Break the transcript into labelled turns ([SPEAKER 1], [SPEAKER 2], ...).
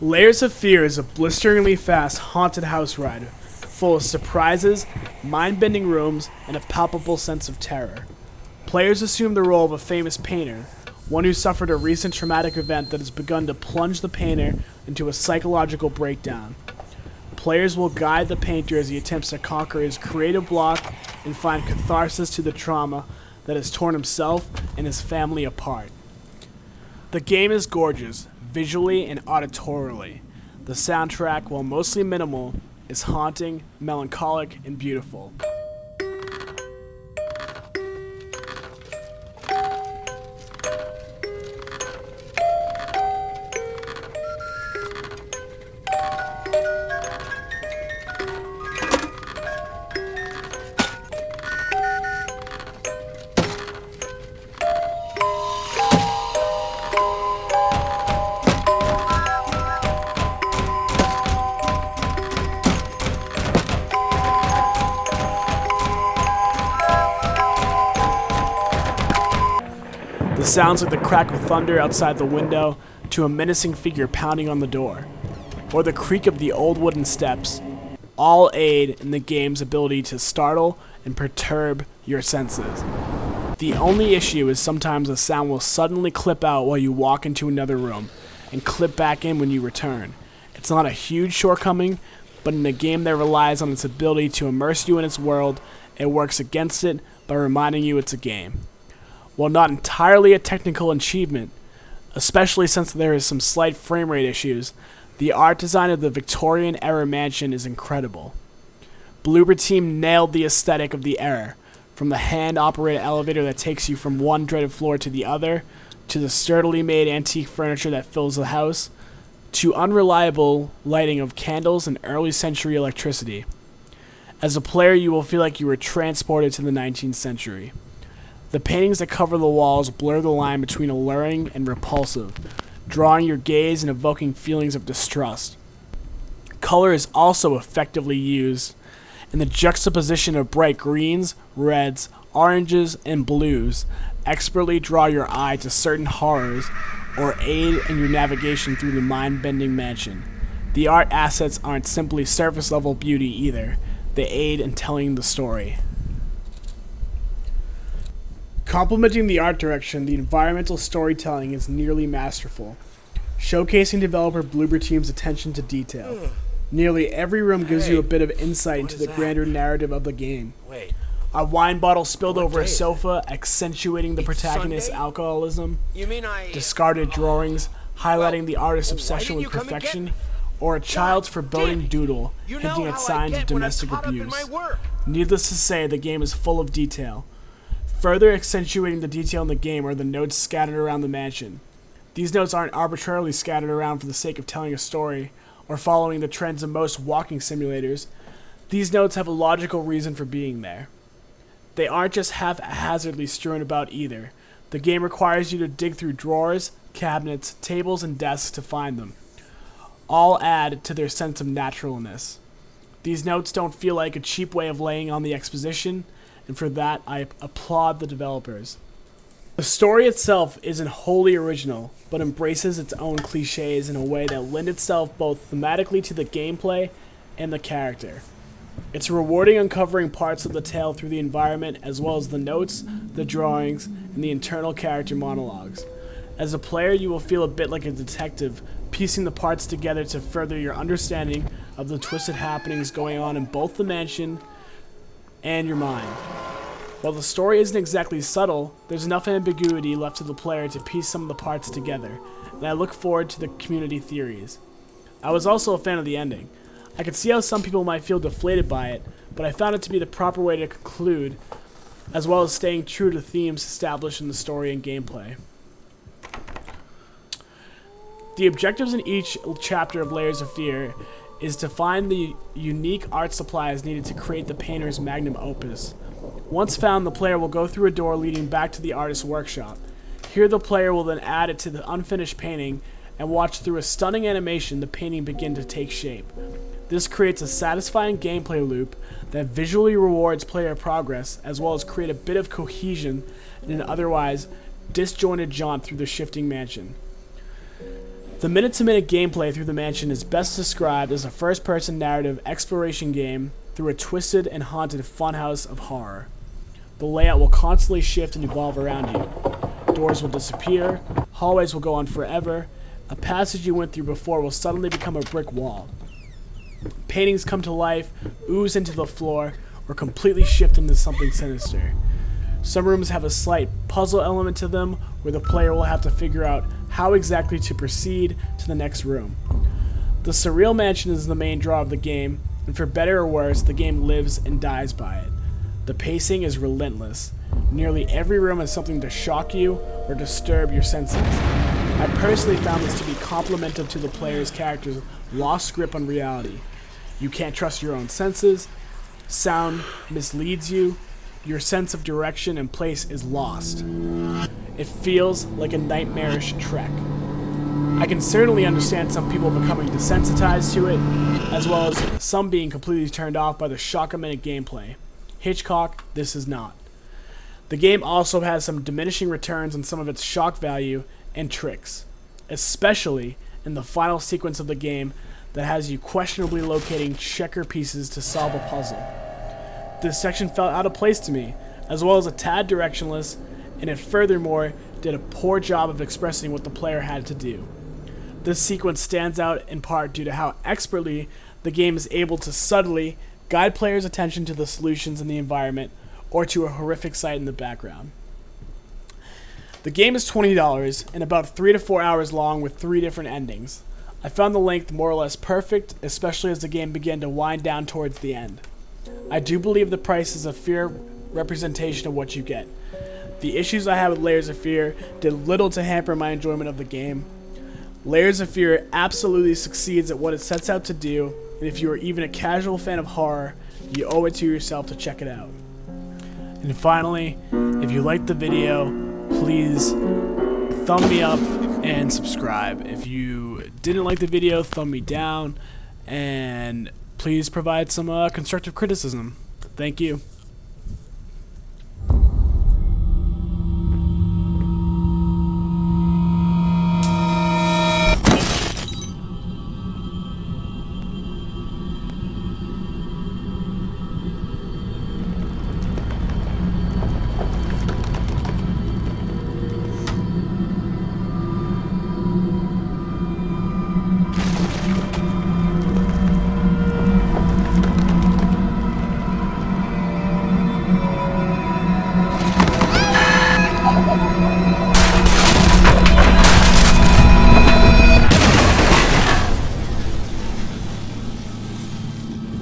[SPEAKER 1] Layers of Fear is a blisteringly fast haunted house ride, full of surprises, mind-bending rooms, and a palpable sense of terror. Players assume the role of a famous painter, one who suffered a recent traumatic event that has begun to plunge the painter into a psychological breakdown. Players will guide the painter as he attempts to conquer his creative block and find catharsis to the trauma that has torn himself and his family apart. The game is gorgeous, visually and auditorily. The soundtrack, while mostly minimal, is haunting, melancholic, and beautiful. The sounds like the crack of thunder outside the window to a menacing figure pounding on the door, or the creak of the old wooden steps, all aid in the game's ability to startle and perturb your senses. The only issue is sometimes the sound will suddenly clip out while you walk into another room, and clip back in when you return. It's not a huge shortcoming, but in a game that relies on its ability to immerse you in its world, it works against it by reminding you it's a game. While not entirely a technical achievement, especially since there is some slight frame rate issues, the art design of the Victorian-era mansion is incredible. Bloober team nailed the aesthetic of the era, from the hand-operated elevator that takes you from one dreaded floor to the other, to the sturdily made antique furniture that fills the house, to unreliable lighting of candles and early-century electricity. As a player, you will feel like you were transported to the 19th century. The paintings that cover the walls blur the line between alluring and repulsive, drawing your gaze and evoking feelings of distrust. Color is also effectively used, and the juxtaposition of bright greens, reds, oranges, and blues expertly draw your eye to certain horrors or aid in your navigation through the mind-bending mansion. The art assets aren't simply surface-level beauty either. They aid in telling the story. Complementing the art direction, the environmental storytelling is nearly masterful, showcasing developer Bloober team's attention to detail. Nearly every room gives you a bit of insight into the grander narrative of the game. A wine bottle spilled over a sofa, accentuating the protagonist's alcoholism, discarded drawings, highlighting the artist's obsession with perfection, or a child's foreboding doodle, hinting at signs of domestic abuse. Needless to say, the game is full of detail. Further accentuating the detail in the game are the notes scattered around the mansion. These notes aren't arbitrarily scattered around for the sake of telling a story or following the trends of most walking simulators. These notes have a logical reason for being there. They aren't just haphazardly strewn about either. The game requires you to dig through drawers, cabinets, tables, and desks to find them. All add to their sense of naturalness. These notes don't feel like a cheap way of laying on the exposition, and for that, I applaud the developers. The story itself isn't wholly original, but embraces its own cliches in a way that lend itself both thematically to the gameplay and the character. It's rewarding uncovering parts of the tale through the environment as well as the notes, the drawings, and the internal character monologues. As a player, you will feel a bit like a detective, piecing the parts together to further your understanding of the twisted happenings going on in both the mansion and your mind. While the story isn't exactly subtle, there's enough ambiguity left to the player to piece some of the parts together, and I look forward to the community theories. I was also a fan of the ending. I could see how some people might feel deflated by it, but I found it to be the proper way to conclude, as well as staying true to themes established in the story and gameplay. The objectives in each chapter of Layers of Fear is to find the unique art supplies needed to create the painter's magnum opus. Once found, the player will go through a door leading back to the artist's workshop. Here the player will then add it to the unfinished painting and watch through a stunning animation the painting begin to take shape. This creates a satisfying gameplay loop that visually rewards player progress as well as create a bit of cohesion in an otherwise disjointed jaunt through the shifting mansion. The minute-to-minute gameplay through the mansion is best described as a first-person narrative exploration game through a twisted and haunted funhouse of horror. The layout will constantly shift and evolve around you. Doors will disappear, hallways will go on forever, a passage you went through before will suddenly become a brick wall. Paintings come to life, ooze into the floor, or completely shift into something sinister. Some rooms have a slight puzzle element to them where the player will have to figure out how exactly to proceed to the next room. The surreal mansion is the main draw of the game, and for better or worse, the game lives and dies by it. The pacing is relentless. Nearly every room has something to shock you or disturb your senses. I personally found this to be complementary to the player's character's lost grip on reality. You can't trust your own senses, sound misleads you, your sense of direction and place is lost. It feels like a nightmarish trek. I can certainly understand some people becoming desensitized to it, as well as some being completely turned off by the shock-a-minute gameplay. Hitchcock, this is not. The game also has some diminishing returns on some of its shock value and tricks, especially in the final sequence of the game that has you questionably locating checker pieces to solve a puzzle. This section felt out of place to me, as well as a tad directionless, and it furthermore did a poor job of expressing what the player had to do. This sequence stands out in part due to how expertly the game is able to subtly guide players' attention to the solutions in the environment or to a horrific sight in the background. The game is $20 and about 3 to 4 hours long with 3 different endings. I found the length more or less perfect, especially as the game began to wind down towards the end. I do believe the price is a fair representation of what you get. The issues I had with Layers of Fear did little to hamper my enjoyment of the game. Layers of Fear absolutely succeeds at what it sets out to do, and if you are even a casual fan of horror, you owe it to yourself to check it out. And finally, if you liked the video, please thumb me up and subscribe. If you didn't like the video, thumb me down, and please provide some constructive criticism. Thank you.